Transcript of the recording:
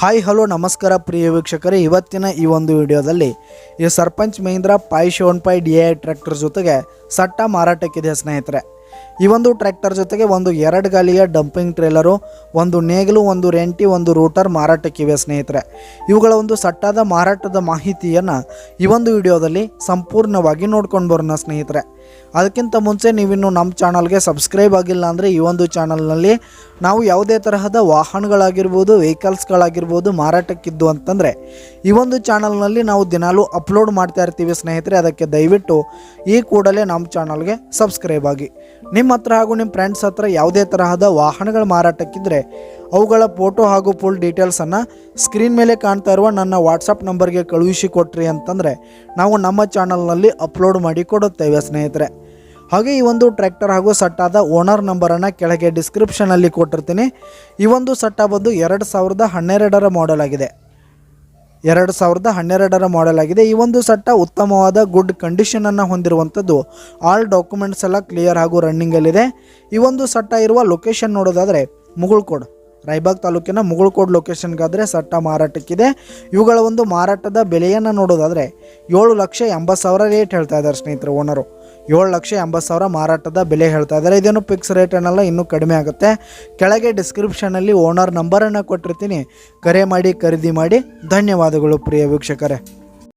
Hi hello ನಮಸ್ಕಾರ ಪ್ರಿಯ ವೀಕ್ಷಕರೇ, ಇವತ್ತಿನ ಈ ಒಂದು ವಿಡಿಯೋದಲ್ಲಿ ಈ ಸರ್ಪಂಚ್ ಮಹೀಂದ್ರಾ 575 DI ಟ್ರ್ಯಾಕ್ಟರ್ ಜೊತೆಗೆ ಸಟ್ಟ ಮಾರಾಟಕ್ಕಿದೆ ಸ್ನೇಹಿತರೆ. ಈ ಒಂದು ಟ್ರ್ಯಾಕ್ಟರ್ ಜೊತೆಗೆ ಒಂದು 2 ಗಾಲಿಯ ಡಂಪಿಂಗ್ ಟ್ರೇಲರು, ಒಂದು ನೇಗಿಲು, ಒಂದು ರೆಂಟಿ, ಒಂದು ರೂಟರ್ ಮಾರಾಟಕ್ಕಿವೆ ಸ್ನೇಹಿತರೆ. ಇವುಗಳ ಒಂದು ಸಟ್ಟಾದ ಮಾರಾಟದ ಮಾಹಿತಿಯನ್ನು ಈ ಒಂದು ವಿಡಿಯೋದಲ್ಲಿ ಸಂಪೂರ್ಣವಾಗಿ ನೋಡ್ಕೊಂಡು ಬರೋಣ ಸ್ನೇಹಿತರೆ. ಅದಕ್ಕಿಂತ ಮುಂಚೆ ನೀವಿನ್ನು ನಮ್ಮ ಚಾನಲ್ಗೆ ಸಬ್ಸ್ಕ್ರೈಬ್ ಆಗಿಲ್ಲ ಅಂದರೆ ಈ ಒಂದು ಚಾನಲ್ನಲ್ಲಿ ನಾವು ಯಾವುದೇ ತರಹದ ವಾಹನಗಳಾಗಿರ್ಬೋದು, ವೆಹಿಕಲ್ಸ್ಗಳಾಗಿರ್ಬೋದು ಮಾರಾಟಕ್ಕಿದ್ದು ಅಂತಂದರೆ ಈ ಒಂದು ಚಾನಲ್ನಲ್ಲಿ ನಾವು ದಿನಾಲೂ ಅಪ್ಲೋಡ್ ಮಾಡ್ತಾ ಇರ್ತೀವಿ ಸ್ನೇಹಿತರೆ. ಅದಕ್ಕೆ ದಯವಿಟ್ಟು ಈ ಕೂಡಲೇ ನಮ್ಮ ಚಾನಲ್ಗೆ ಸಬ್ಸ್ಕ್ರೈಬ್ ಆಗಿ. ನಿಮ್ಮ ಹತ್ರ ಹಾಗೂ ನಿಮ್ಮ ಫ್ರೆಂಡ್ಸ್ ಹತ್ರ ಯಾವುದೇ ತರಹದ ವಾಹನಗಳ ಮಾರಾಟಕ್ಕಿದ್ದರೆ ಅವುಗಳ ಫೋಟೋ ಹಾಗೂ ಫುಲ್ ಡೀಟೇಲ್ಸನ್ನು ಸ್ಕ್ರೀನ್ ಮೇಲೆ ಕಾಣ್ತಾ ಇರುವ ನನ್ನ ವಾಟ್ಸಪ್ ನಂಬರ್ಗೆ ಕಳುಹಿಸಿ ಕೊಟ್ರಿ ಅಂತಂದರೆ ನಾವು ನಮ್ಮ ಚಾನಲ್ನಲ್ಲಿ ಅಪ್ಲೋಡ್ ಮಾಡಿ ಕೊಡುತ್ತೇವೆ ಸ್ನೇಹಿತರೆ. ಹಾಗೆ ಈ ಒಂದು ಟ್ರ್ಯಾಕ್ಟರ್ ಹಾಗೂ ಸಟ್ಟಾದ ಓನರ್ ನಂಬರನ್ನು ಕೆಳಗೆ ಡಿಸ್ಕ್ರಿಪ್ಷನಲ್ಲಿ ಕೊಟ್ಟಿರ್ತೀನಿ. ಈ ಒಂದು ಸಟ್ಟ ಬಂದು 2012ರ ಮಾಡೆಲ್ ಆಗಿದೆ. 2012ರ ಮಾಡೆಲ್ ಆಗಿದೆ. ಈ ಒಂದು ಸಟ್ಟ ಉತ್ತಮವಾದ ಗುಡ್ ಕಂಡೀಷನನ್ನು ಹೊಂದಿರುವಂಥದ್ದು. ಆಲ್ ಡಾಕ್ಯುಮೆಂಟ್ಸ್ ಎಲ್ಲ ಕ್ಲಿಯರ್ ಹಾಗೂ ರನ್ನಿಂಗಲ್ಲಿದೆ. ಈ ಒಂದು ಸಟ್ಟ ಇರುವ ಲೊಕೇಶನ್ ನೋಡೋದಾದರೆ ಮುಗುಳ್ಕೋಡ್, ರಾಯಬಾಗ್ ತಾಲೂಕಿನ ಮುಗುಳ್ಕೋಡ್ ಲೊಕೇಶನ್ಗಾದರೆ ಸಟ್ಟ ಮಾರಾಟಕ್ಕಿದೆ. ಇವುಗಳ ಒಂದು ಮಾರಾಟದ ಬೆಲೆಯನ್ನು ನೋಡೋದಾದರೆ 7,80,000 ರೇಟ್ ಹೇಳ್ತಾ ಇದ್ದಾರೆ ಸ್ನೇಹಿತರೆ. ಓನರು 7,80,000 ಮಾರಾಟದ ಬೆಲೆ ಹೇಳ್ತಾ ಇದ್ದಾರೆ. ಇದೇನು ಫಿಕ್ಸ್ ರೇಟ್ ಏನಲ್ಲ, ಇನ್ನೂ ಕಡಿಮೆ ಆಗುತ್ತೆ. ಕೆಳಗೆ ಡಿಸ್ಕ್ರಿಪ್ಷನಲ್ಲಿ ಓನರ್ ನಂಬರನ್ನು ಕೊಟ್ಟಿರ್ತೀನಿ, ಕರೆ ಮಾಡಿ ಖರೀದಿ ಮಾಡಿ. ಧನ್ಯವಾದಗಳು ಪ್ರಿಯ ವೀಕ್ಷಕರೇ.